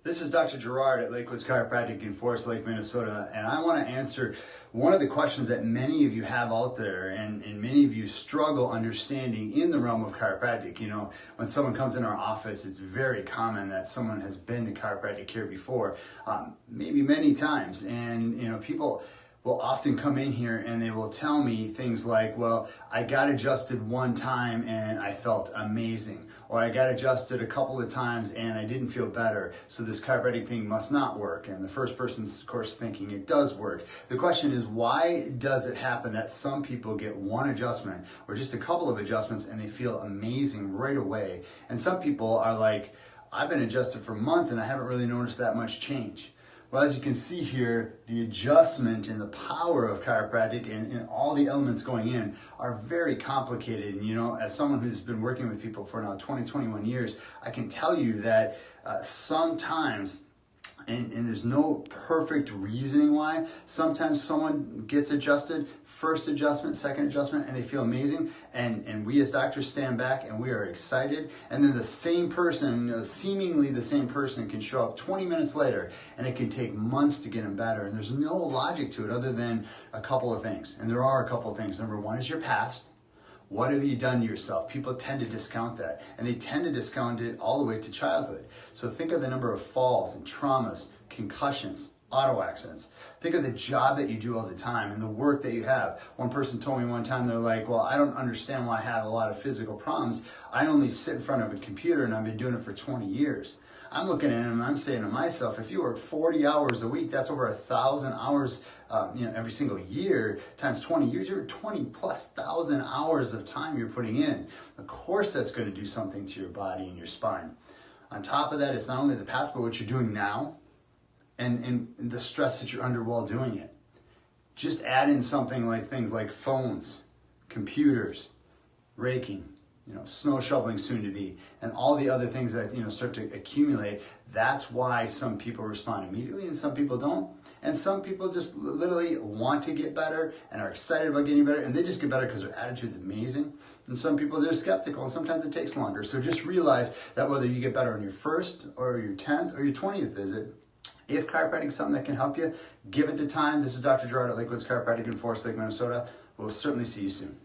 This is Dr. Gerard at Lakewood's Chiropractic in Forest Lake, Minnesota, and I want to answer one of the questions that many of you have out there and many of you struggle understanding in the realm of chiropractic. You know, when someone comes in our office, it's very common that someone has been to chiropractic care before, maybe many times, and you know, people will often come in here and they will tell me things like, well, I got adjusted one time and I felt amazing. Or I got adjusted a couple of times and I didn't feel better, so this chiropractic thing must not work. And the first person's, of course, thinking it does work. The question is, why does it happen that some people get one adjustment or just a couple of adjustments and they feel amazing right away? And some people are like, I've been adjusted for months and I haven't really noticed that much change. Well, as you can see here, the adjustment and the power of chiropractic and all the elements going in are very complicated. And you know, as someone who's been working with people for now 21 years, I can tell you that sometimes, and there's no perfect reasoning why, sometimes someone gets adjusted, first adjustment, second adjustment, and they feel amazing, and we as doctors stand back and we are excited, and then the same person, seemingly the same person, can show up 20 minutes later and it can take months to get them better, and there's no logic to it other than a couple of things, and there are a couple of things. Number one is your past. What have you done to yourself? People tend to discount that, and they tend to discount it all the way to childhood. So think of the number of falls and traumas, concussions, auto accidents. Think of the job that you do all the time and the work that you have. One person told me one time, they're like, well, I don't understand why I have a lot of physical problems. I only sit in front of a computer and I've been doing it for 20 years. I'm looking at him and I'm saying to myself, if you work 40 hours a week, that's over 1,000 hours every single year, times 20 years, you're 20,000+ hours of time you're putting in. Of course that's going to do something to your body and your spine. On top of that, it's not only the past, but what you're doing now and the stress that you're under while doing it. Just add in something like things like phones, computers, raking, snow shoveling soon to be, and all the other things that, start to accumulate. That's why some people respond immediately and some people don't. And some people just literally want to get better and are excited about getting better, and they just get better because their attitude's amazing. And some people, they're skeptical, and sometimes it takes longer. So just realize that whether you get better on your first or your 10th or your 20th visit, if chiropractic is something that can help you, give it the time. This is Dr. Gerard at Lakewood's Chiropractic in Forest Lake, Minnesota. We'll certainly see you soon.